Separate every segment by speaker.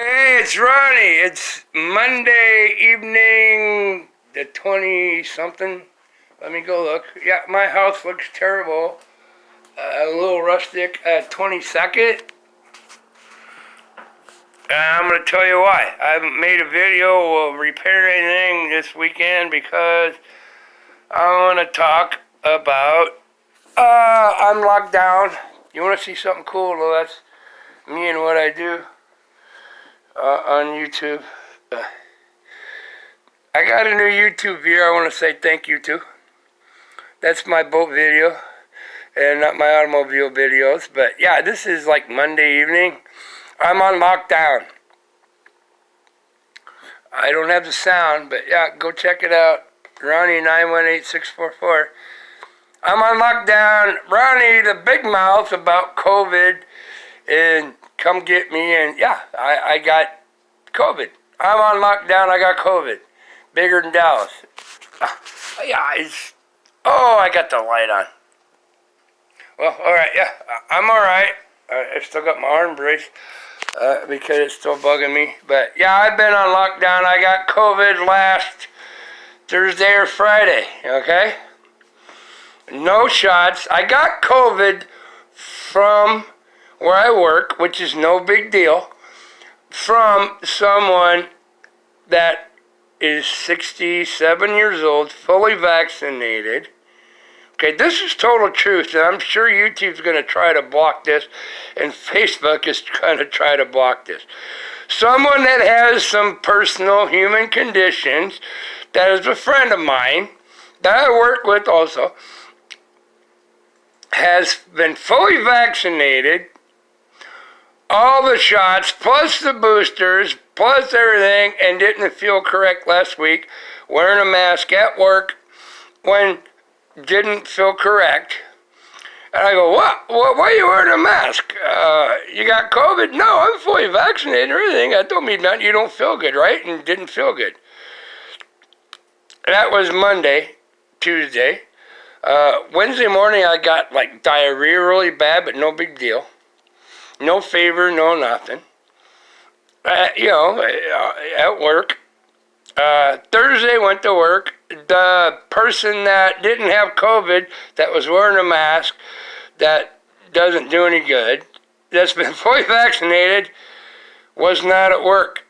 Speaker 1: Hey, it's Ronnie. It's Monday evening, the 20-something. Let me go look. Yeah, my house looks terrible. A little rustic. 22nd. I'm going to tell you why. I haven't made a video of repairing anything this weekend because I want to talk about I'm locked down. You want to see something cool? Well, that's me and what I do on YouTube. I got a new YouTube viewer I want to say thank you to. That's my boat video and not my automobile videos. But yeah, this is like Monday evening. I'm on lockdown. I don't have the sound, but yeah, go check it out. Ronnie 918644. I'm on lockdown. Ronnie, the big mouth about COVID, and come get me. And yeah, I got COVID. I'm on lockdown. I got COVID. Bigger than Dallas. Yeah, I got the light on. Well, all right. Yeah, I'm all right. I still got my arm brace because it's still bugging me. But yeah, I've been on lockdown. I got COVID last Thursday or Friday. Okay. No shots. I got COVID from where I work, which is no big deal, from someone that is 67 years old, fully vaccinated. Okay, this is total truth, and I'm sure YouTube's going to try to block this, and Facebook is going to try to block this. Someone that has some personal human conditions, that is a friend of mine, that I work with also, has been fully vaccinated, all the shots, plus the boosters, plus everything, and didn't feel correct last week, wearing a mask at work when didn't feel correct. And I go, what? Why are you wearing a mask? You got COVID? No, I'm fully vaccinated and everything. I told me nothing, you don't feel good, right? And didn't feel good. That was Monday, Tuesday. Wednesday morning I got like diarrhea really bad, but no big deal. No fever, no nothing. At work. Thursday went to work. The person that didn't have COVID, that was wearing a mask, that doesn't do any good, that's been fully vaccinated, was not at work.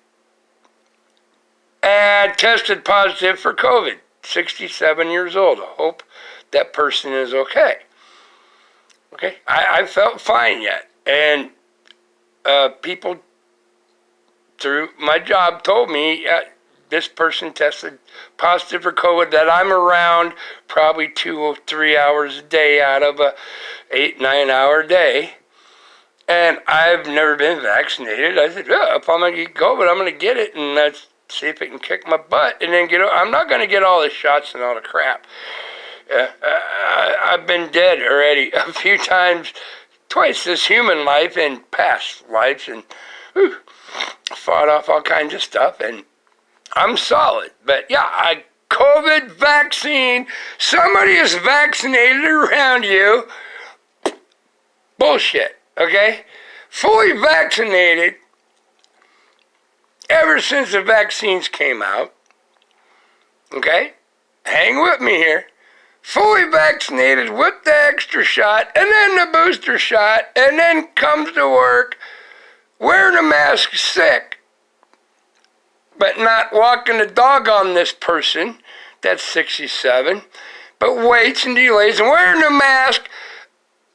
Speaker 1: And tested positive for COVID. 67 years old. I hope that person is okay. Okay? I felt fine yet. And people through my job told me this person tested positive for COVID, that I'm around probably 2 or 3 hours a day out of a 8-9 hour day. And I've never been vaccinated. I said, yeah, if I'm going to get COVID, I'm going to get it, and let's see if it can kick my butt. And then I'm not going to get all the shots and all the crap. I've been dead already a few times, twice this human life and past lives, and fought off all kinds of stuff, and I'm solid. But yeah, COVID vaccine, somebody is vaccinated around you. Bullshit, okay? Fully vaccinated ever since the vaccines came out. Okay? Hang with me here. Fully vaccinated with the extra shot, and then the booster shot, and then comes to work wearing a mask, sick, but not walking the dog on this person that's 67, but waits and delays and wearing a mask.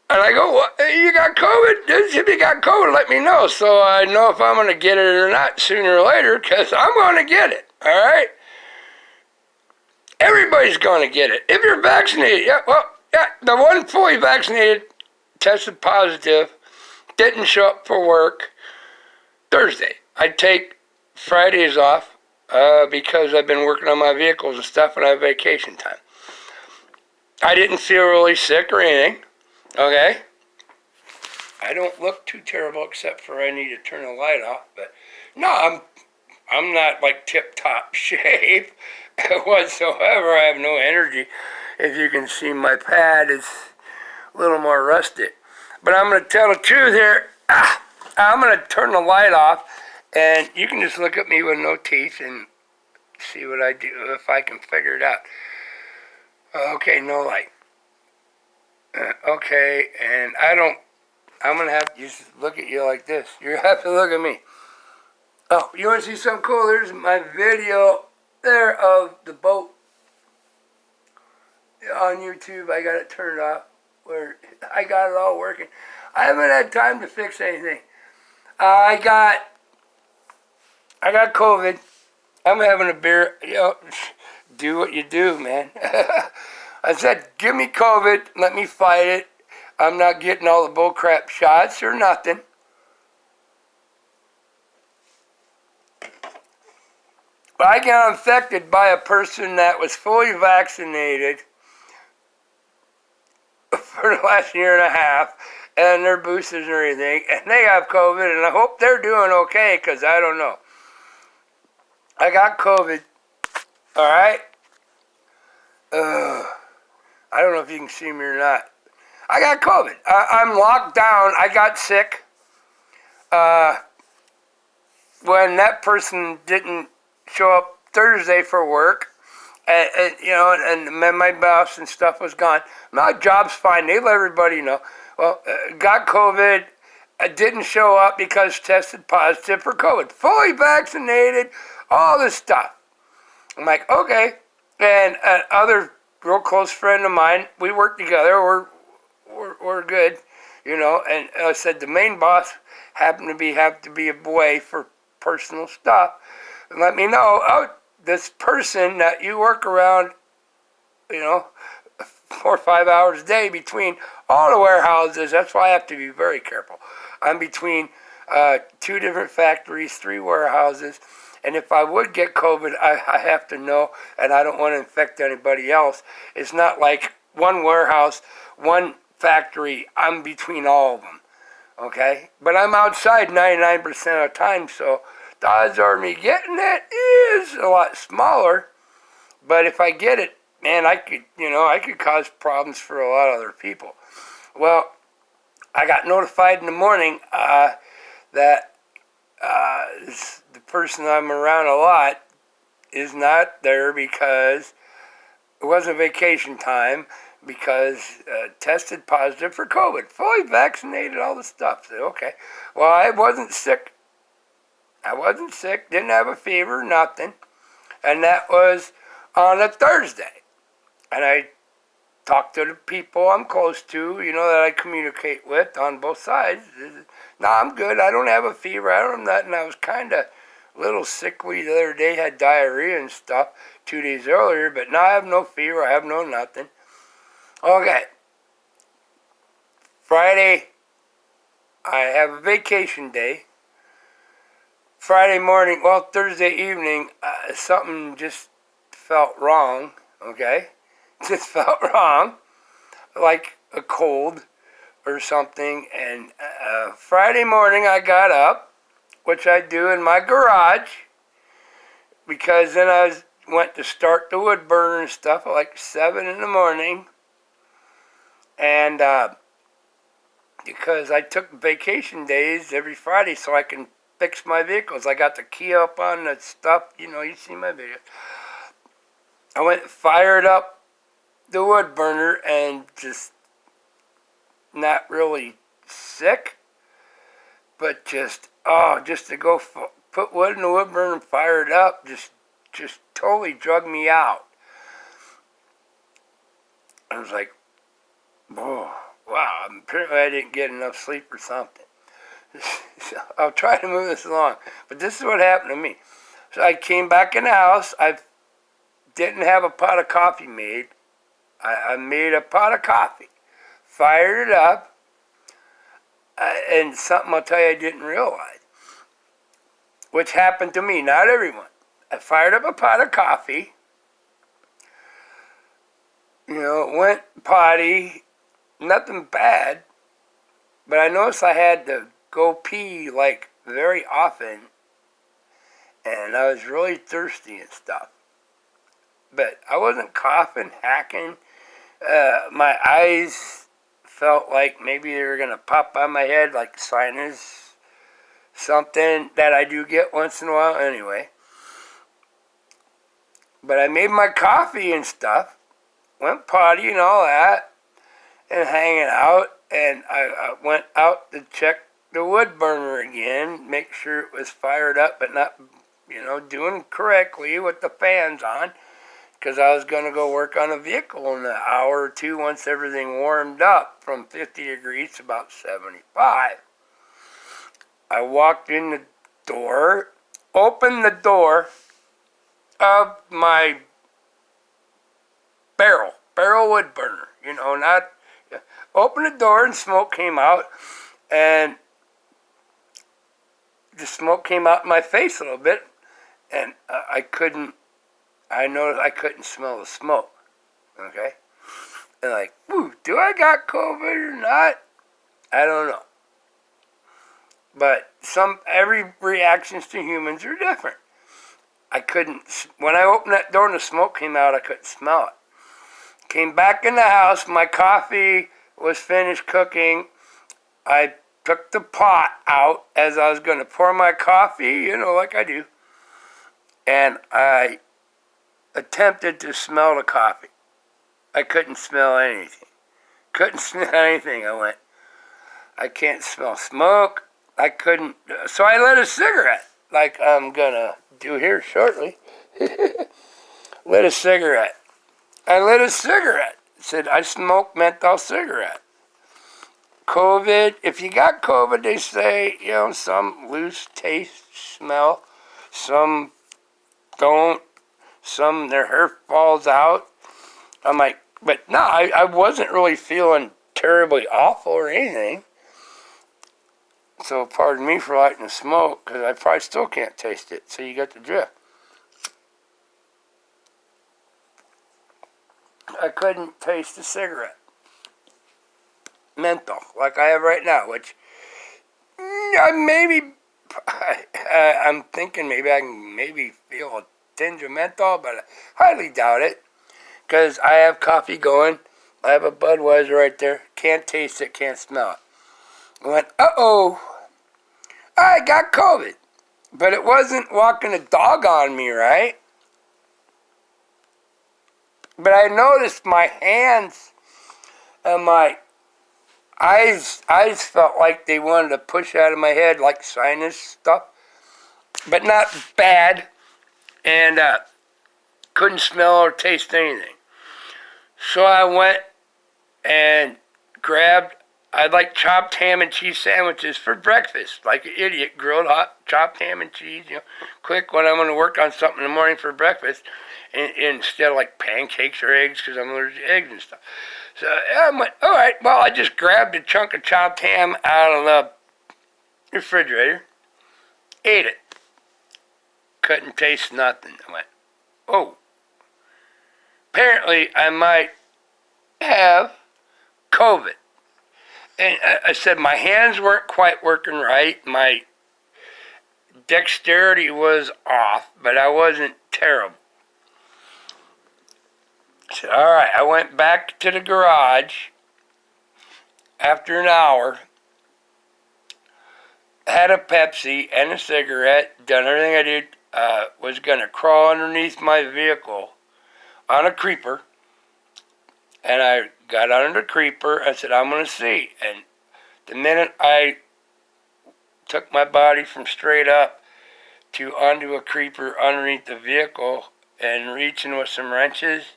Speaker 1: And I go, what? You got COVID? If you got COVID, let me know so I know if I'm going to get it or not sooner or later, because I'm going to get it, all right? Everybody's going to get it. If you're vaccinated, the one fully vaccinated tested positive, didn't show up for work Thursday. I take Fridays off because I've been working on my vehicles and stuff, and I have vacation time. I didn't feel really sick or anything, okay? I don't look too terrible except for I need to turn the light off, but no, I'm not like tip-top shape whatsoever. I have no energy. If you can see, my pad is a little more rusted. But I'm going to tell the truth here. I'm going to turn the light off And you can just look at me with no teeth and see what I do, if I can figure it out. Okay, no light. Okay, and I'm going to have to just look at you like this. You're going to have to look at me. Oh, you want to see something cool? There's my video there of the boat on YouTube. I got it turned off where I got it all working. I haven't had time to fix anything. I got COVID. I'm having a beer. Do what you do, man. I said, give me COVID. Let me fight it. I'm not getting all the bullcrap shots or nothing. But I got infected by a person that was fully vaccinated for the last year and a half, and their boosters and everything, and they have COVID, and I hope they're doing okay, because I don't know. I got COVID, alright? I don't know if you can see me or not. I got COVID. I'm locked down. I got sick. When that person didn't show up Thursday for work, and my boss and stuff was gone. My job's fine. They let everybody know. Well, got COVID. I didn't show up because tested positive for COVID. Fully vaccinated. All this stuff. I'm like, okay. And other real close friend of mine, we work together. We're good, And I said the main boss happened to have to be away for personal stuff. And let me know, this person that you work around, 4 or 5 hours a day between all the warehouses. That's why I have to be very careful. I'm between 2 different factories, 3 warehouses. And if I would get COVID, I have to know, and I don't want to infect anybody else. It's not like one warehouse, one factory. I'm between all of them, okay? But I'm outside 99% of the time, so the odds are me getting it is a lot smaller. But if I get it, man, I could cause problems for a lot of other people. Well, I got notified in the morning that the person I'm around a lot is not there because it wasn't vacation time, because tested positive for COVID, fully vaccinated, all the stuff. So, okay. Well, I wasn't sick. Didn't have a fever, nothing. And that was on a Thursday. And I talked to the people I'm close to, that I communicate with on both sides. No, I'm good. I don't have a fever. I don't have nothing. I was kind of a little sickly the other day, had diarrhea and stuff 2 days earlier, but now I have no fever. I have no nothing. Okay. Friday, I have a vacation day. Friday morning, Thursday evening, something just felt wrong, okay? Just felt wrong, like a cold or something. And Friday morning I got up, which I do in my garage, because then I went to start the wood burner and stuff at like 7 in the morning. And because I took vacation days every Friday so I can fix my vehicles. I got the key up on the stuff, you see my video. I went and fired up the wood burner and just not really sick, but just to go put wood in the wood burner and fire it up just totally drug me out. I was like, oh, wow, apparently I didn't get enough sleep or something. I'll try to move this along. But this is what happened to me. So I came back in the house. I didn't have a pot of coffee made. I made a pot of coffee. Fired it up. And something I'll tell you I didn't realize. Which happened to me, not everyone. I fired up a pot of coffee. Went potty. Nothing bad. But I noticed I had to go pee like very often, and I was really thirsty and stuff. But I wasn't coughing, hacking. My eyes felt like maybe they were gonna pop on my head, like sinus something that I do get once in a while anyway. But I made my coffee and stuff, went potty and all that, and hanging out, and I went out to check the wood burner again, make sure it was fired up but not, doing correctly with the fans on, because I was going to go work on a vehicle in an hour or two once everything warmed up from 50 degrees to about 75. I walked in the door, opened the door of my barrel wood burner, opened the door and smoke came out, and the smoke came out in my face a little bit, and I noticed I couldn't smell the smoke, okay? And like, do I got COVID or not? I don't know. But every reactions to humans are different. When I opened that door and the smoke came out, I couldn't smell it. Came back in the house, my coffee was finished cooking. I took the pot out as I was going to pour my coffee, like I do. And I attempted to smell the coffee. I couldn't smell anything. I went, I can't smell smoke. I couldn't. So I lit a cigarette, like I'm going to do here shortly. Lit a cigarette. Said I smoke menthol cigarette. COVID, if you got COVID, they say, some lose taste, smell, some don't, some their hair falls out. I'm like, but no, I wasn't really feeling terribly awful or anything. So pardon me for lighting the smoke, because I probably still can't taste it, so you got the drift. I couldn't taste the cigarette. Menthol, like I have right now, which I'm thinking maybe I can feel a tinge of menthol, but I highly doubt it, because I have coffee going. I have a Budweiser right there. Can't taste it, can't smell it. I went, uh-oh, I got COVID. But it wasn't walking a dog on me, right? But I noticed my hands and my eyes felt like they wanted to push out of my head, like sinus stuff. But not bad. And couldn't smell or taste anything. So I went and I like chopped ham and cheese sandwiches for breakfast, like an idiot, grilled hot, chopped ham and cheese, quick when I'm going to work on something in the morning for breakfast, instead of like pancakes or eggs, because I'm allergic to eggs and stuff. So I went, all right, well, I just grabbed a chunk of chopped ham out of the refrigerator, ate it, couldn't taste nothing. I went, oh, apparently I might have COVID. And I said my hands weren't quite working right. My dexterity was off, but I wasn't terrible. I said, all right. I went back to the garage after an hour, had a Pepsi and a cigarette, done everything I did, was going to crawl underneath my vehicle on a creeper. And I got under the creeper. I said, I'm going to see. And the minute I took my body from straight up to onto a creeper underneath the vehicle and reaching with some wrenches,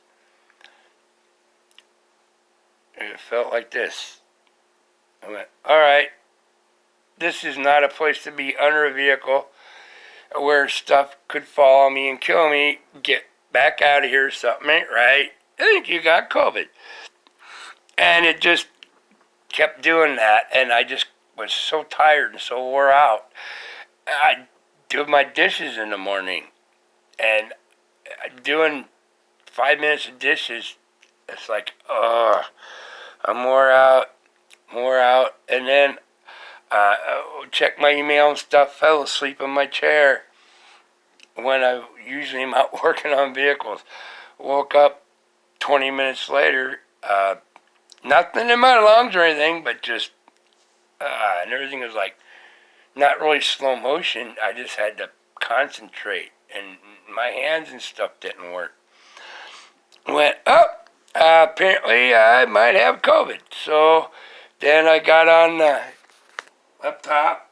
Speaker 1: it felt like this. I went, all right, this is not a place to be under a vehicle where stuff could fall on me and kill me. Get back out of here. Something ain't right. I think you got COVID. And it just kept doing that, and I just was so tired and so wore out. I do my dishes in the morning, and doing 5 minutes of dishes, it's like, I'm wore out, and then check my email and stuff, fell asleep in my chair when I usually am out working on vehicles. Woke up 20 minutes later, nothing in my lungs or anything, but just, and everything was like not really slow motion. I just had to concentrate, and my hands and stuff didn't work. Went up. Apparently, I might have COVID. So then I got on the up top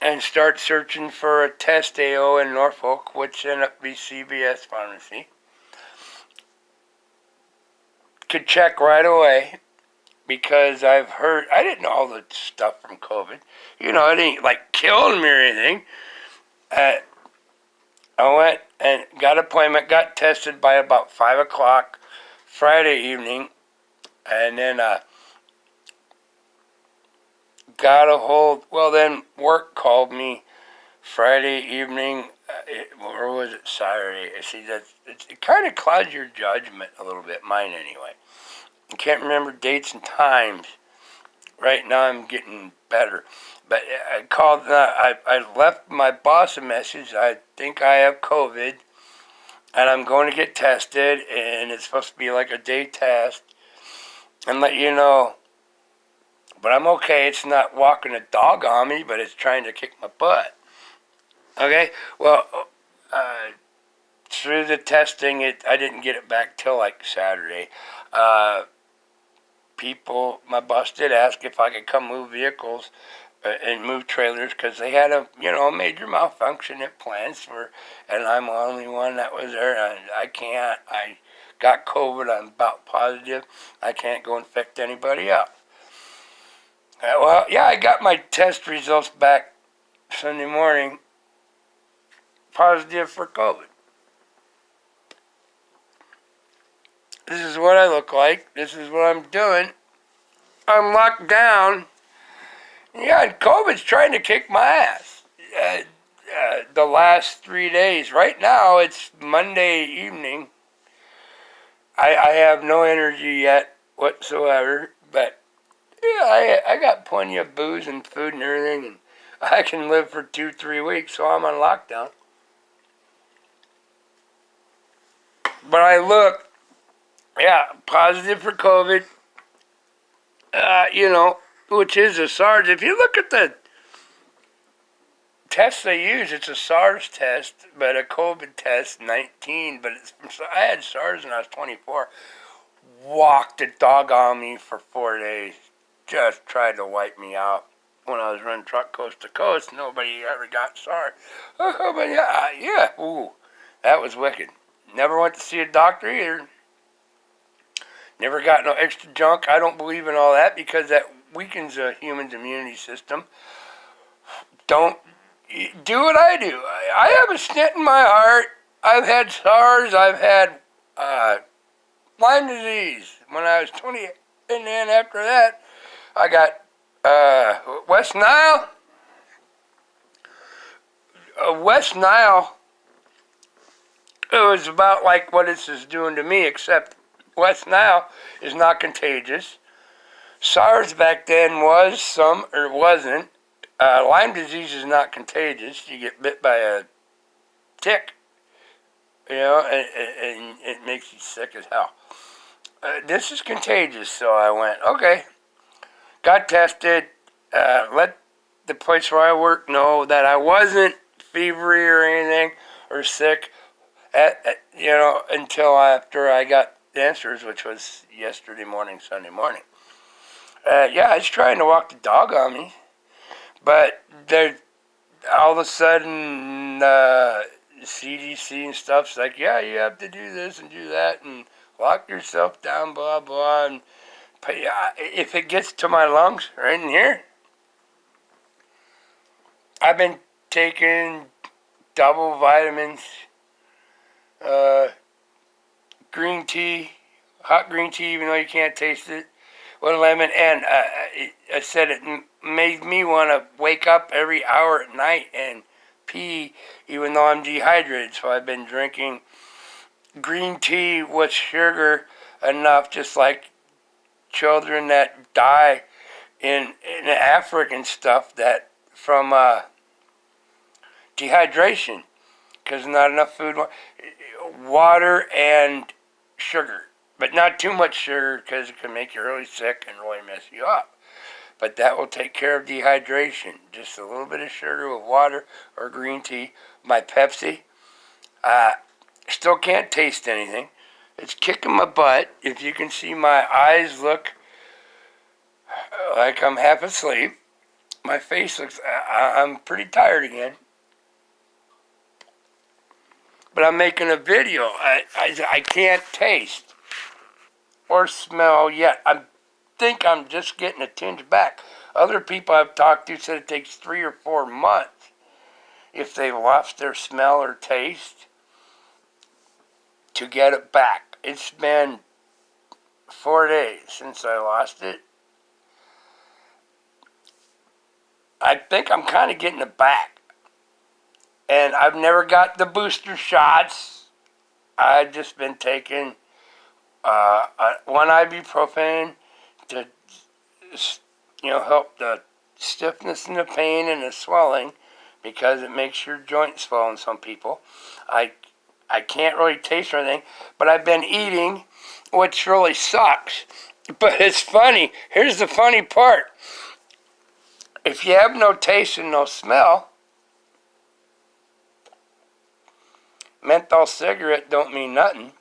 Speaker 1: and start searching for a test AO in Norfolk, which ended up being CVS Pharmacy. Could check right away because I've heard, I didn't know all the stuff from COVID. You know, it ain't like killing me or anything. I went and got an appointment, got tested by about 5 o'clock Friday evening, and then got a hold, well then work called me Friday evening, or was it Saturday? See, it kind of clouds your judgment a little bit, mine anyway. I can't remember dates and times. Right now I'm getting better. But I called, I left my boss a message. I think I have COVID, and I'm going to get tested, and it's supposed to be like a day test, and let you know. But I'm okay. It's not walking a dog on me, but it's trying to kick my butt. Okay? Well, through the testing, I didn't get it back till like Saturday. My boss did ask if I could come move vehicles and move trailers because they had a major malfunction at plants and I'm the only one that was there, and I can't. I got COVID. I'm about positive. I can't go infect anybody else. Well, yeah, I got my test results back Sunday morning. Positive for COVID. This is what I look like. This is what I'm doing. I'm locked down. Yeah, COVID's trying to kick my ass. The last 3 days. Right now, it's Monday evening. I have no energy yet whatsoever, but yeah, I got plenty of booze and food and everything, and I can live for 2-3 weeks, so I'm on lockdown. But I look, positive for COVID, which is a SARS. If you look at the test they use, it's a SARS test, but a COVID test, 19, but I had SARS when I was 24. Walked the dog on me for 4 days. Just tried to wipe me out. When I was running truck coast to coast, nobody ever got SARS. Oh, but ooh, that was wicked. Never went to see a doctor either. Never got no extra junk. I don't believe in all that because that weakens a human's immunity system. Don't do what I do. I have a stent in my heart. I've had SARS. I've had Lyme disease when I was 20. And then after that, I got West Nile. West Nile, it was about like what this is doing to me, except West Nile is not contagious. SARS back then was or wasn't. Lyme disease is not contagious. You get bit by a tick, and it makes you sick as hell. This is contagious, so I went, okay. Got tested, let the place where I work know that I wasn't fevery or anything or sick, until after I got the answers, which was yesterday morning, Sunday morning. It's trying to walk the dog on me, but all of a sudden, CDC and stuff's like, you have to do this and do that and lock yourself down, blah, blah, and if it gets to my lungs right in here, I've been taking double vitamins, green tea, hot green tea, even though you can't taste it, with lemon, and I said it made me want to wake up every hour at night and pee, even though I'm dehydrated. So I've been drinking green tea with sugar enough, just like children that die in Africa and stuff that from dehydration because not enough food, water and sugar, but not too much sugar because it can make you really sick and really mess you up. but that will take care of dehydration. Just a little bit of sugar with water or green tea. My Pepsi, still can't taste anything. It's kicking my butt. If you can see, my eyes look like I'm half asleep. My face looks, I'm pretty tired again. But I'm making a video. I can't taste or smell yet. I think I'm just getting a tinge back. Other people I've talked to said it takes 3 or 4 months if they lost their smell or taste to get it back. It's been 4 days since I lost it. I think I'm kind of getting it back. And I've never got the booster shots. I've just been taking one ibuprofen to, help the stiffness and the pain and the swelling, because it makes your joints swell in some people. I can't really taste or anything, but I've been eating, which really sucks. But it's funny. Here's the funny part. If you have no taste and no smell, menthol cigarette don't mean nothing.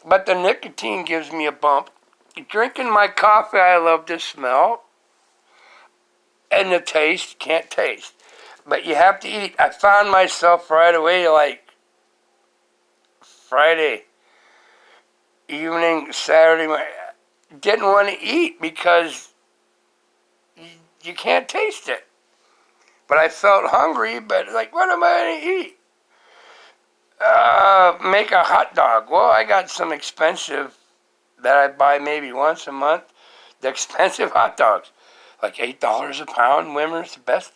Speaker 1: But the nicotine gives me a bump. Drinking my coffee, I love the smell. And the taste, can't taste. But you have to eat. I found myself right away, like Friday evening, Saturday morning, didn't want to eat because you can't taste it. But I felt hungry, but like, what am I going to eat? Make a hot dog. Well, I got some expensive that I buy maybe once a month. The expensive hot dogs, like $8 a pound. Wimmer's the best.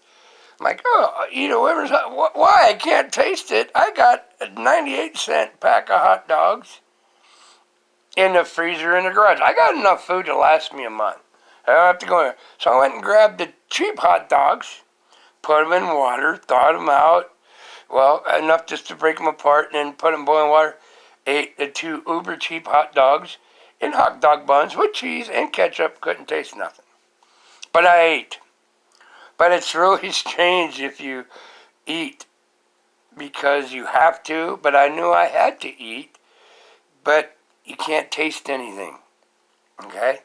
Speaker 1: I'm like, oh, eat a Wimmer's hot. Why? I can't taste it. I got a 98-cent pack of hot dogs in the freezer in the garage. I got enough food to last me a month. I don't have to go there. So I went and grabbed the cheap hot dogs, put them in water, thawed them out. Well, enough just to break them apart, and then put them in boiling water. Ate the 2 uber cheap hot dogs in hot dog buns with cheese and ketchup. Couldn't taste nothing. But I ate. But it's really strange if you eat because you have to, but I knew I had to eat, but you can't taste anything. Okay?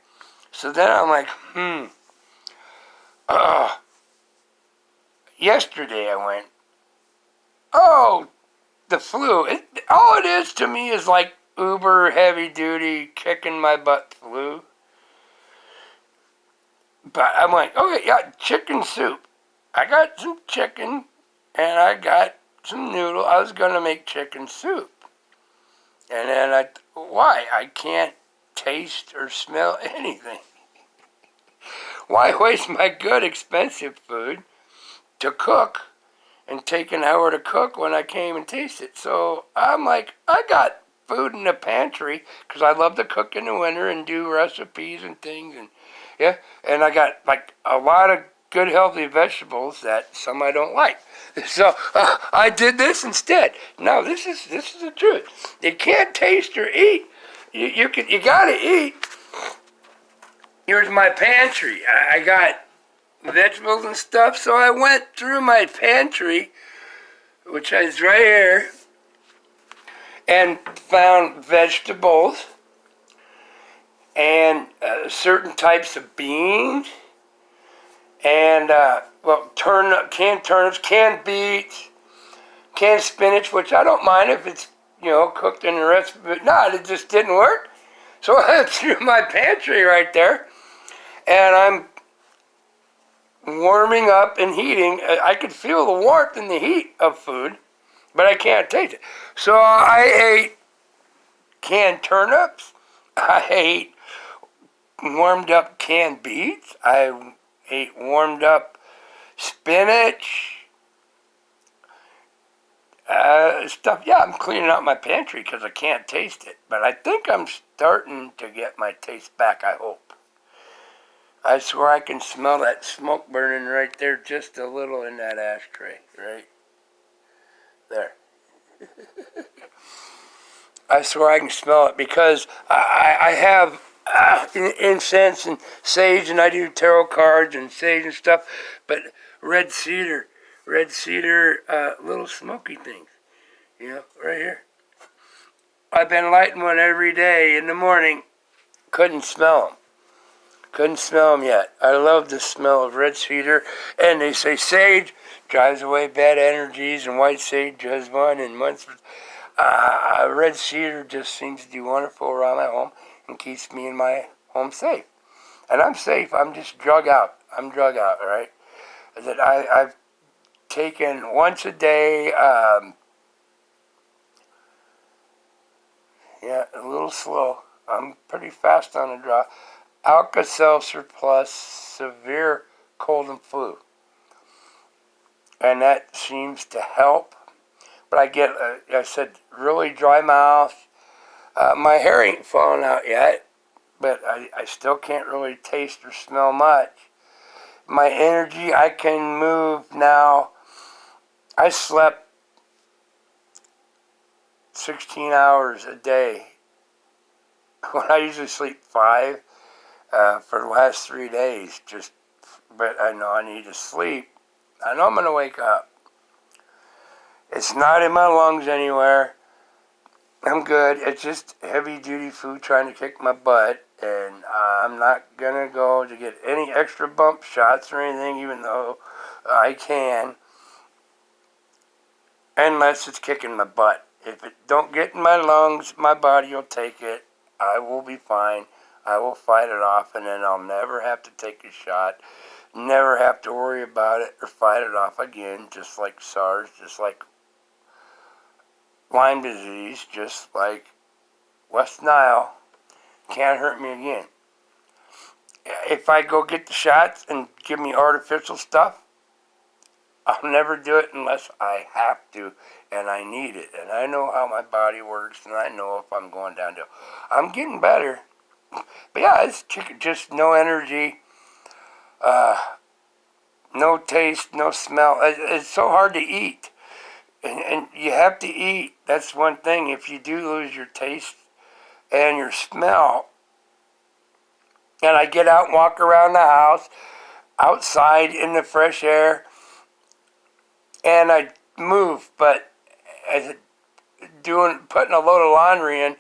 Speaker 1: So then I'm like, yesterday I went, oh, the flu. All it is to me is like uber heavy duty kicking my butt flu. But I'm like, okay, yeah, chicken soup. I got some chicken and I got some noodle. I was going to make chicken soup. And then why? I can't taste or smell anything. Why waste my good, expensive food to cook and take an hour to cook when I can't even taste it? So I'm like, I got food in the pantry because I love to cook in the winter and do recipes and things. And yeah, and I got like a lot of good, healthy vegetables that some I don't like. So I did this instead. No, this is the truth. You can't taste or eat. You gotta eat. Here's my pantry. I got vegetables and stuff, so I went through my pantry, which is right here, and found vegetables and certain types of beans and canned turnips, canned beets, canned spinach, which I don't mind if it's cooked in the recipe, but no, it just didn't work. So I went through my pantry right there, and I'm warming up and heating. I could feel the warmth and the heat of food, but I can't taste it. So I ate canned turnips. I ate warmed up canned beets. I ate warmed up spinach. Stuff. Yeah, I'm cleaning out my pantry because I can't taste it. But I think I'm starting to get my taste back, I hope. I swear I can smell that smoke burning right there just a little in that ashtray. Right there. I swear I can smell it because I have incense and sage, and I do tarot cards and sage and stuff. But red cedar, little smoky things, right here. I've been lighting one every day in the morning. Couldn't smell them. Couldn't smell them yet. I love the smell of red cedar. And they say sage drives away bad energies, and white sage does one. And red cedar just seems to do wonderful around my home and keeps me and my home safe. And I'm safe. I'm just drug out. I'm drug out, right? That I've taken once a day, a little slow. I'm pretty fast on the draw. Alka-Seltzer plus severe cold and flu. And that seems to help. But I get, I said, really dry mouth. My hair ain't falling out yet, but I still can't really taste or smell much. My energy, I can move now. I slept 16 hours a day when I usually sleep 5 for the last 3 days. But I know I need to sleep. I know I'm going to wake up. It's not in my lungs anywhere. I'm good. It's just heavy-duty food trying to kick my butt, and I'm not going to go to get any extra bump shots or anything, even though I can, unless it's kicking my butt. If it don't get in my lungs, my body will take it. I will be fine. I will fight it off, and then I'll never have to take a shot, never have to worry about it or fight it off again, just like SARS, just like Lyme disease, just like West Nile. Can't hurt me again. If I go get the shots and give me artificial stuff, I'll never do it unless I have to and I need it. And I know how my body works, and I know if I'm going downhill. I'm getting better. But yeah, it's just no energy, no taste, no smell. It's so hard to eat. And you have to eat. That's one thing. If you do lose your taste and your smell, and I get out and walk around the house, outside in the fresh air, and I move, but putting a load of laundry in,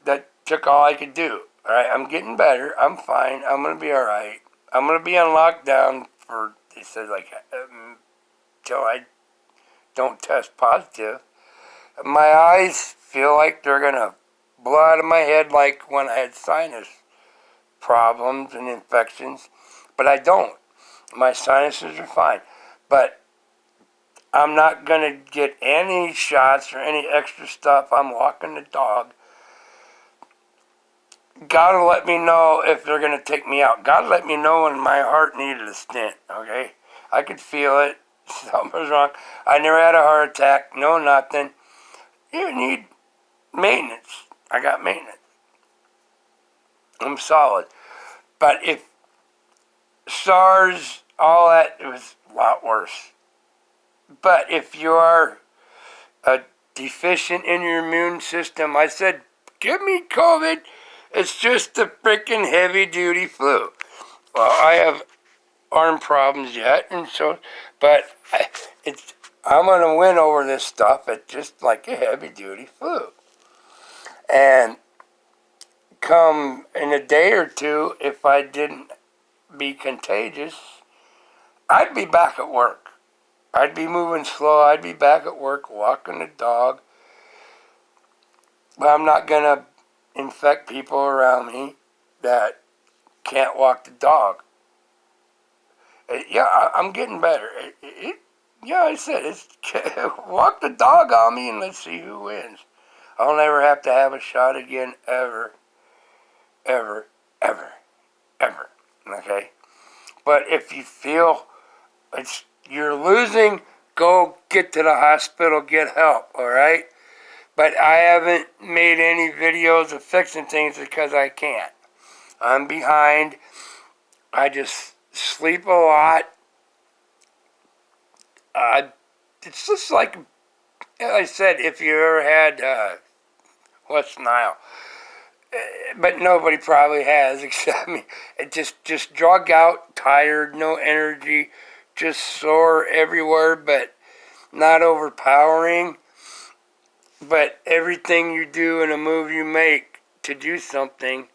Speaker 1: that took all I could do. All right, I'm getting better. I'm fine. I'm going to be all right. I'm going to be on lockdown for, they said, like, till I don't test positive. My eyes feel like they're going to blow out of my head like when I had sinus problems and infections, but I don't. My sinuses are fine. But I'm not going to get any shots or any extra stuff. I'm walking the dog. God will let me know if they're going to take me out. God let me know when my heart needed a stent, okay? I could feel it. Something was wrong. I never had a heart attack. No, nothing. You need maintenance. I got maintenance. I'm solid. But if SARS, all that, it was a lot worse. But if you are deficient in your immune system, I said, give me COVID. It's just a freaking heavy-duty flu. Well, I have arm problems yet, but I'm going to win over this stuff. It's just like a heavy-duty flu. And come in a day or two, if I didn't be contagious, I'd be back at work. I'd be moving slow. I'd be back at work walking the dog. But I'm not going to infect people around me that can't walk the dog. Yeah, I'm getting better. Yeah, I said, walk the dog on me and let's see who wins. I'll never have to have a shot again, ever, ever, ever, ever. Okay? But if you feel you're losing, go get to the hospital, get help, all right? But I haven't made any videos of fixing things because I can't. I'm behind. I just sleep a lot. It's just like I said, if you ever had West Nile, but nobody probably has except me. It just drug out, tired, no energy, just sore everywhere, but not overpowering. But everything you do and a move you make to do something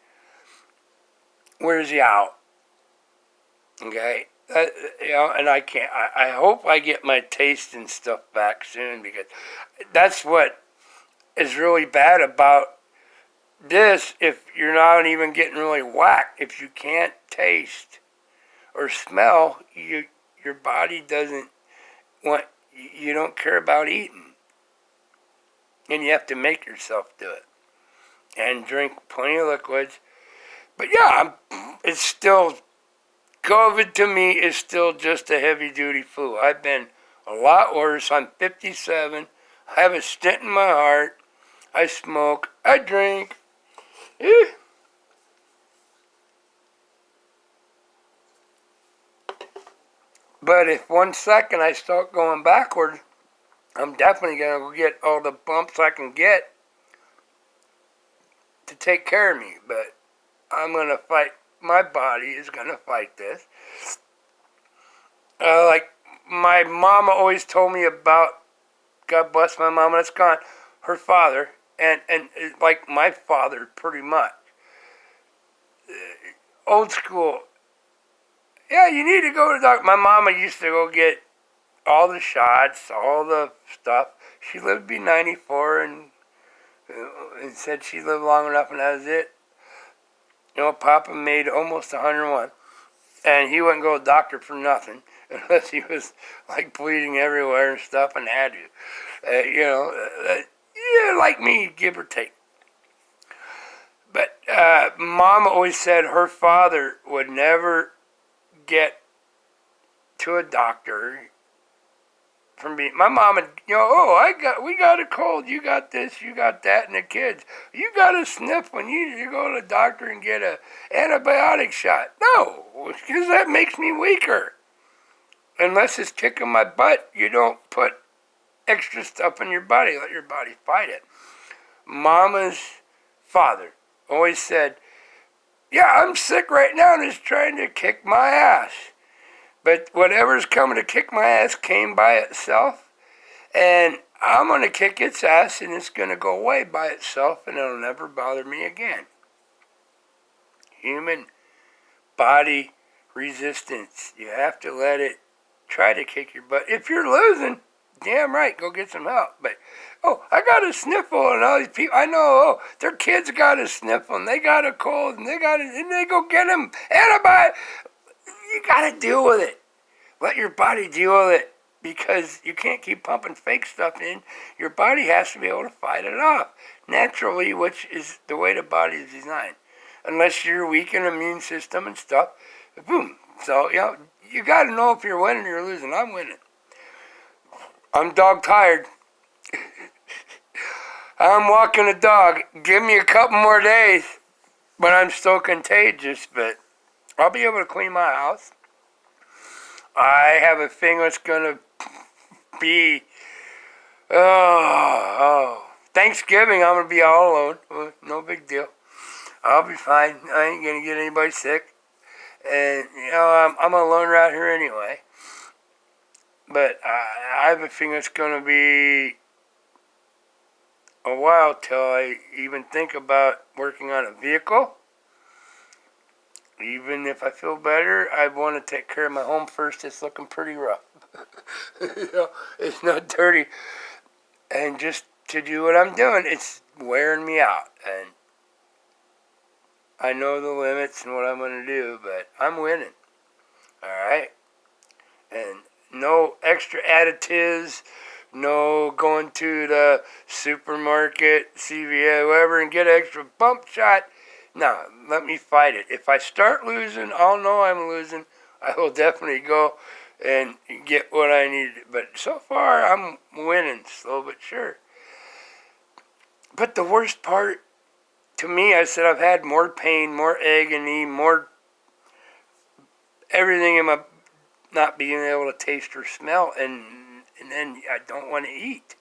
Speaker 1: wears you out. Okay? And I can't. I hope I get my taste and stuff back soon, because that's what is really bad about this. If you're not even getting really whacked, if you can't taste or smell, your body doesn't want. You don't care about eating, and you have to make yourself do it and drink plenty of liquids. But yeah, it's still, COVID to me is still just a heavy duty flu. I've been a lot worse. I'm 57. I have a stent in my heart. I smoke. I drink. Eh. But if 1 second I start going backwards, I'm definitely going to go get all the bumps I can get to take care of me. But I'm going to fight. My body is going to fight this. Like my mama always told me about, God bless my mama, that's gone, her father, and like my father pretty much. Old school. Yeah, you need to go to the doctor. My mama used to go get all the shots, all the stuff. She lived to be 94 and said she lived long enough, and that was it. You know, Papa made almost 101, and he wouldn't go to the doctor for nothing unless he was like bleeding everywhere and stuff and had to. Yeah, like me, give or take. But Mom always said her father would never get to a doctor from being. My mom would, we got a cold, you got this, you got that, and the kids, you got a sniff when you go to the doctor and get a antibiotic shot. No, because that makes me weaker. Unless it's kicking my butt, you don't put extra stuff in your body. Let your body fight it. Mama's father always said, yeah, I'm sick right now and it's trying to kick my ass. But whatever's coming to kick my ass came by itself, and I'm going to kick its ass, and it's going to go away by itself, and it'll never bother me again. Human body resistance. You have to let it try to kick your butt. If you're losing, damn right, go get some help. But, I got a sniffle, and all these people, I know, their kids got a sniffle, and they got a cold, and they go get them antibiotics. You got to deal with it. Let your body deal with it, because you can't keep pumping fake stuff in. Your body has to be able to fight it off naturally, which is the way the body is designed. Unless you're weak in the immune system and stuff, boom. So, you got to know if you're winning or you're losing. I'm winning. I'm dog tired. I'm walking a dog. Give me a couple more days, but I'm still contagious, but I'll be able to clean my house. I have a thing that's going to be, Thanksgiving, I'm going to be all alone. No big deal. I'll be fine. I ain't going to get anybody sick. And, I'm alone right here anyway. But I have a thing that's going to be a while till I even think about working on a vehicle. Even if I feel better, I want to take care of my home first. It's looking pretty rough. It's not dirty. And just to do what I'm doing, it's wearing me out. And I know the limits and what I'm going to do, but I'm winning. All right? And no extra additives, no going to the supermarket, CVS, whatever, and get an extra bump shot. No, let me fight it. If I start losing, I'll know I'm losing. I will definitely go and get what I need. But so far, I'm winning, slow but sure. But the worst part, to me, I said I've had more pain, more agony, more everything in my not being able to taste or smell, and then I don't want to eat.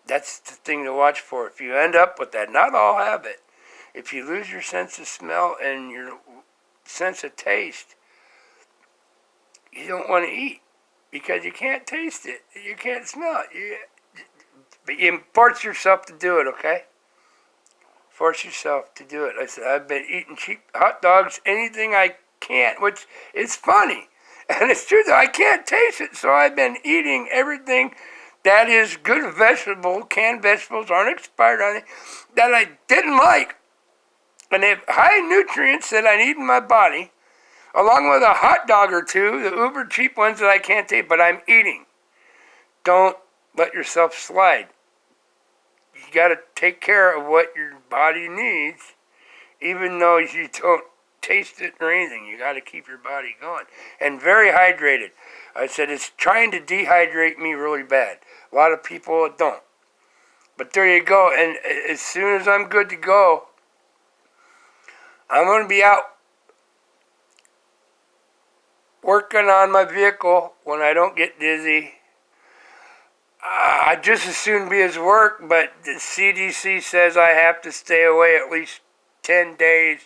Speaker 1: That's the thing to watch for. If you end up with that, not all have it. If you lose your sense of smell and your sense of taste, you don't want to eat because you can't taste it. You can't smell it. But you force yourself to do it, okay? Force yourself to do it. I said, I've been eating cheap hot dogs, anything I can't, which is funny. And it's true that I can't taste it, so I've been eating everything that is good vegetable, canned vegetables, aren't expired on it, that I didn't like. And they have high nutrients that I need in my body, along with a hot dog or two, the uber cheap ones that I can't taste, but I'm eating. Don't let yourself slide. You got to take care of what your body needs, even though you don't taste it or anything. You got to keep your body going. And very hydrated. I said it's trying to dehydrate me really bad. A lot of people don't. But there you go. And as soon as I'm good to go, I'm going to be out working on my vehicle when I don't get dizzy. I'd just as soon be at work, but the CDC says I have to stay away at least 10 days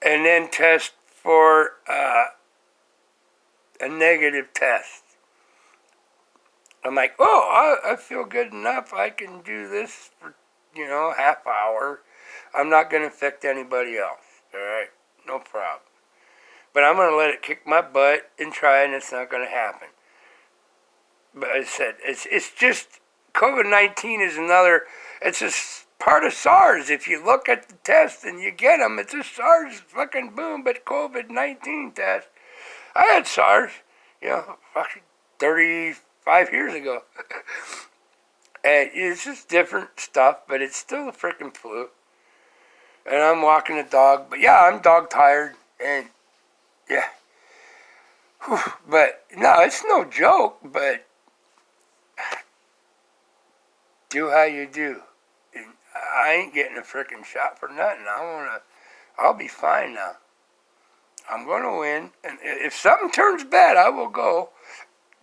Speaker 1: and then test for a negative test. I'm like, oh, I feel good enough. I can do this for, half hour. I'm not going to affect anybody else, all right? No problem. But I'm going to let it kick my butt and try, and it's not going to happen. But I said, it's just, COVID-19 is it's a part of SARS. If you look at the test and you get them, it's a SARS fucking boom, but COVID-19 test. I had SARS, fucking 35 years ago. And it's just different stuff, but it's still a freaking flu. And I'm walking the dog, but yeah, I'm dog tired, and yeah. Whew. But no, it's no joke, but do how you do. And I ain't getting a freaking shot for nothing. I'll be fine now. I'm going to win. And if something turns bad, I will go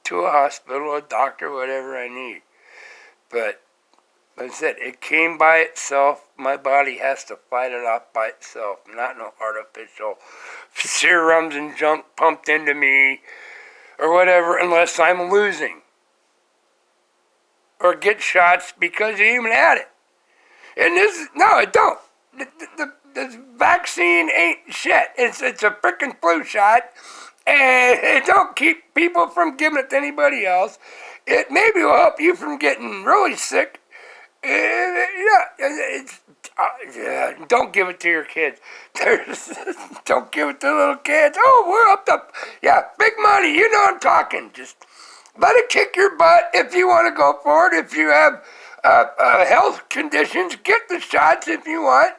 Speaker 1: to a hospital, a doctor, whatever I need. But like I said, it came by itself. My body has to fight it off by itself. Not no artificial serums and junk pumped into me or whatever, unless I'm losing. Or get shots because you even had it. And no, it don't. The vaccine ain't shit. It's a freaking flu shot, and it don't keep people from giving it to anybody else. It maybe will help you from getting really sick. Don't give it to your kids. Don't give it to little kids. Oh, we're up to, big money. You know I'm talking. Just let it kick your butt if you want to go for it. If you have health conditions, get the shots if you want.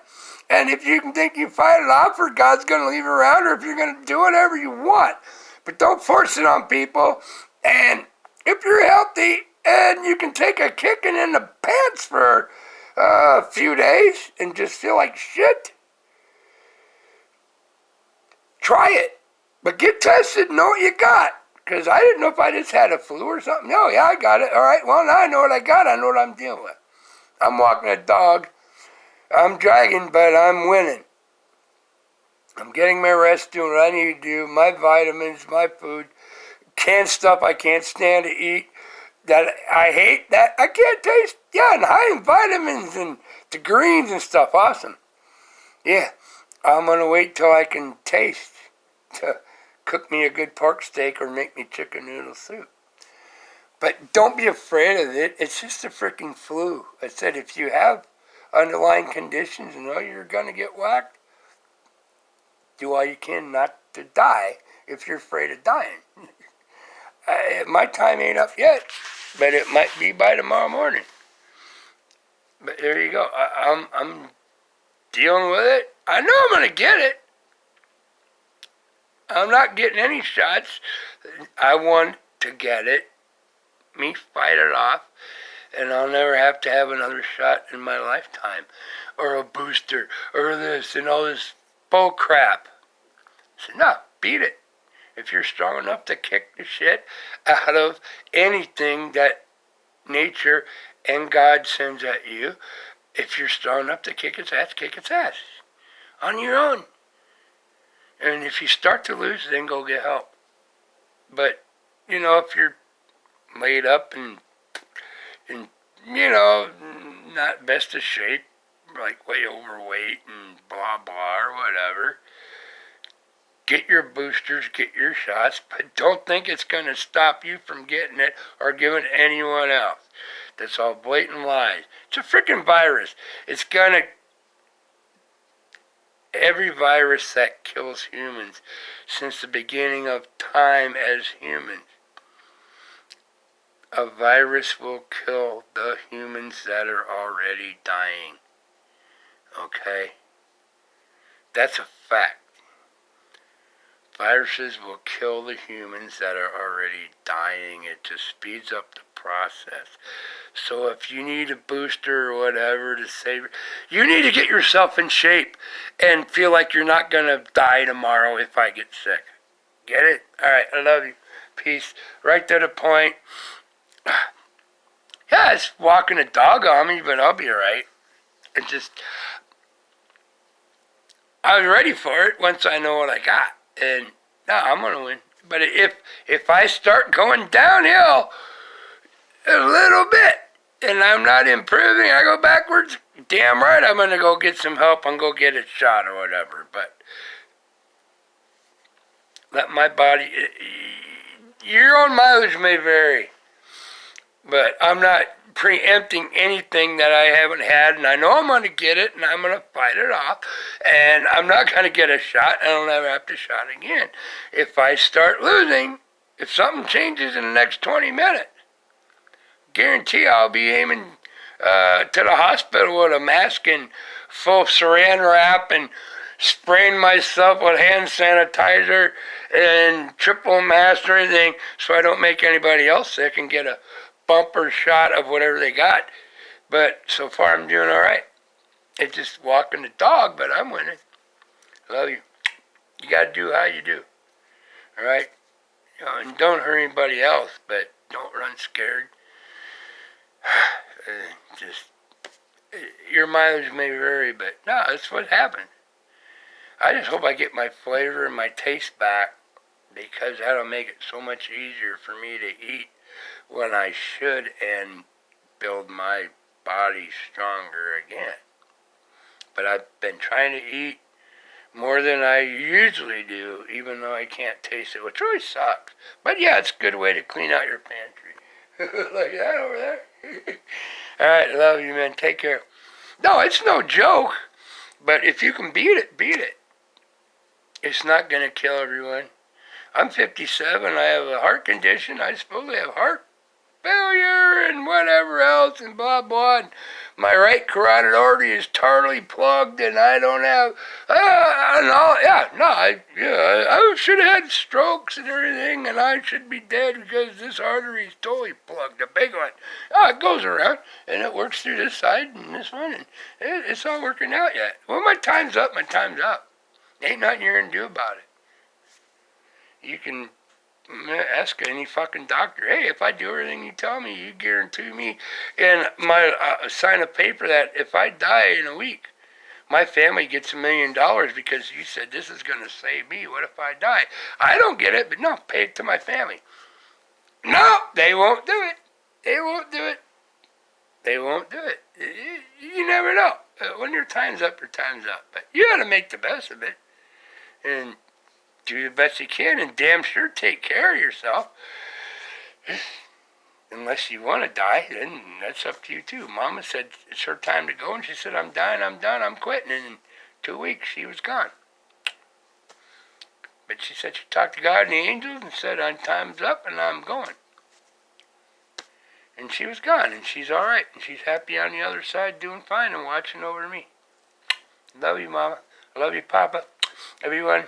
Speaker 1: And if you can think you fight it off, or God's going to leave it around, or if you're going to do whatever you want. But don't force it on people. And if you're healthy and you can take a kicking in the pants for a few days and just feel like shit, try it. But get tested, know what you got. Because I didn't know if I just had a flu or something. No, I got it. All right, well, now I know what I got. I know what I'm dealing with. I'm walking a dog. I'm dragging, but I'm winning. I'm getting my rest, doing what I need to do, my vitamins, my food, canned stuff I can't stand to eat, that I hate, that I can't taste. Yeah, and high in vitamins and the greens and stuff. Awesome. Yeah, I'm going to wait till I can taste to cook me a good pork steak or make me chicken noodle soup. But don't be afraid of it. It's just a freaking flu. I said if you have underlying conditions and know you're going to get whacked, do all you can not to die if you're afraid of dying. My time ain't up yet, but it might be by tomorrow morning. But there you go. I'm dealing with it. I know I'm going to get it. I'm not getting any shots. I want to get it. Me fight it off. And I'll never have to have another shot in my lifetime. Or a booster. Or this and all this bull crap. I said, no, beat it. If you're strong enough to kick the shit out of anything that nature and God sends at you, If you're strong enough to kick its ass on your own. And if you start to lose, then go get help. But, if you're laid up and not best of shape, like way overweight and blah blah or whatever, get your boosters, get your shots, but don't think it's going to stop you from getting it or giving it to anyone else. That's all blatant lies. It's a freaking virus. It's going to... Every virus that kills humans since the beginning of time as humans, a virus will kill the humans that are already dying. Okay? That's a fact. Viruses will kill the humans that are already dying. It just speeds up the process. So if you need a booster or whatever to save, you need to get yourself in shape and feel like you're not going to die tomorrow if I get sick. Get it? All right, I love you. Peace. Right to the point. Yeah, it's walking a dog on me, but I'll be all right. It's just, I was ready for it once I know what I got. And no, I'm going to win. But if I start going downhill a little bit and I'm not improving, I go backwards, damn right I'm going to go get some help and go get a shot or whatever. But let my body, your own mileage may vary. But I'm not preempting anything that I haven't had, and I know I'm going to get it, and I'm going to fight it off, and I'm not going to get a shot, and I'll never have to shot again. If I start losing, if something changes in the next 20 minutes, guarantee I'll be aiming to the hospital with a mask and full saran wrap and spraying myself with hand sanitizer and triple mask or anything so I don't make anybody else sick and get a bumper shot of whatever they got. But so far I'm doing all right. It's just walking the dog, but I'm winning. Love you. You got to do how you do. All right? And don't hurt anybody else, but don't run scared. Your mileage may vary, but no, that's what happened. I just hope I get my flavor and my taste back, because that'll make it so much easier for me to eat when I should and build my body stronger again. But I've been trying to eat more than I usually do, even though I can't taste it, which really sucks. But yeah, it's a good way to clean out your pantry. Like that over there. All right, love you, man. Take care. No, it's no joke. But if you can beat it, beat it. It's not going to kill everyone. I'm 57. I have a heart condition. I supposedly have heart failure and whatever else and blah, blah. And my right carotid artery is totally plugged and I don't have, I should have had strokes and everything and I should be dead because this artery is totally plugged, a big one. Oh, it goes around and it works through this side and this one and it's all working out yet. Well, my time's up, Ain't nothing you're going to do about it. You can ask any fucking doctor, hey, if I do everything you tell me, you guarantee me, and my sign a paper that if I die in a week, my family gets $1 million because you said this is going to save me. What if I die? I don't get it, but no, pay it to my family. No, they won't do it. They won't do it. They won't do it. You never know. When your time's up, your time's up. But you got to make the best of it and do the best you can, and damn sure take care of yourself. Unless you want to die, then that's up to you too. Mama said it's her time to go, and she said, I'm dying, I'm done, I'm quitting. And in 2 weeks, she was gone. But she said she talked to God and the angels and said, time's up and I'm going. And she was gone, and she's all right. And she's happy on the other side, doing fine and watching over me. Love you, Mama. I love you, Papa. Everyone,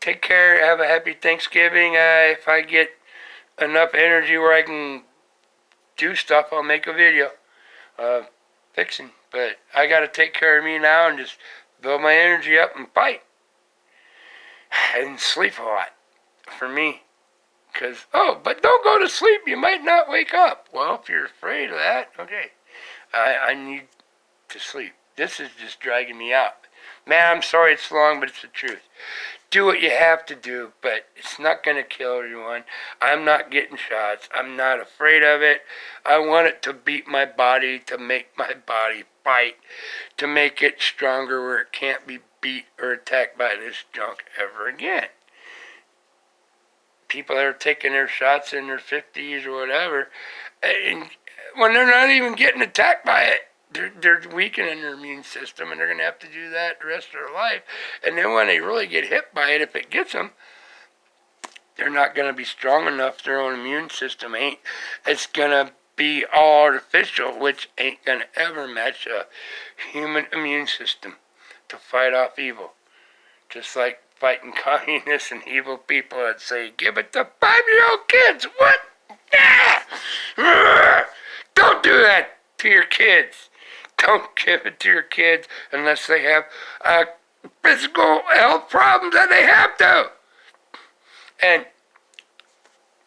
Speaker 1: take care. Have a happy Thanksgiving. If I get enough energy where I can do stuff, I'll make a video fixing. But I got to take care of me now and just build my energy up and fight. And sleep a lot for me. But don't go to sleep. You might not wake up. Well, if you're afraid of that, okay. I need to sleep. This is just dragging me out. Man, I'm sorry it's long, but it's the truth. Do what you have to do, but it's not going to kill everyone. I'm not getting shots. I'm not afraid of it. I want it to beat my body, to make my body fight, to make it stronger where it can't be beat or attacked by this junk ever again. People that are taking their shots in their 50s or whatever, and when they're not even getting attacked by it, they're weakening their immune system, and they're going to have to do that the rest of their life. And then when they really get hit by it, if it gets them, they're not going to be strong enough. Their own immune system ain't. It's going to be all artificial, which ain't going to ever match a human immune system to fight off evil. Just like fighting communists and evil people that say, give it to 5-year-old kids. What? Don't do that to your kids. Don't give it to your kids unless they have physical health problems that they have to. And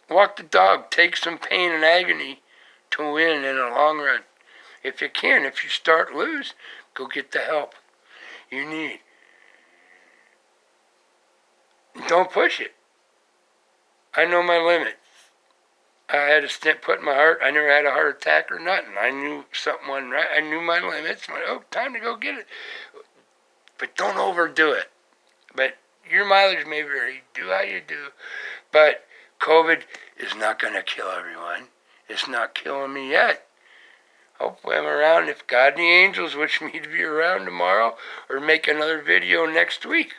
Speaker 1: walk the dog. Take some pain and agony to win in the long run. If you can, if you start lose, go get the help you need. Don't push it. I know my limits. I had a stent put in my heart. I never had a heart attack or nothing. I knew something wasn't right. I knew my limits. Oh, time to go get it. But don't overdo it. But your mileage may vary. Do how you do. But COVID is not going to kill everyone. It's not killing me yet. Hopefully I'm around. If God and the angels wish me to be around tomorrow or make another video next week,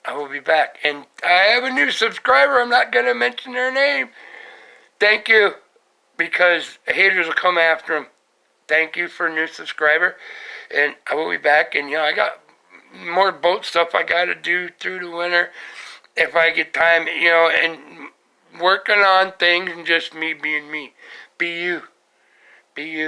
Speaker 1: I will be back. And I have a new subscriber. I'm not going to mention their name. Thank you, because haters will come after them. Thank you for a new subscriber, and I will be back. And I got more boat stuff I got to do through the winter if I get time. And working on things and just me being me. Be you. Be you.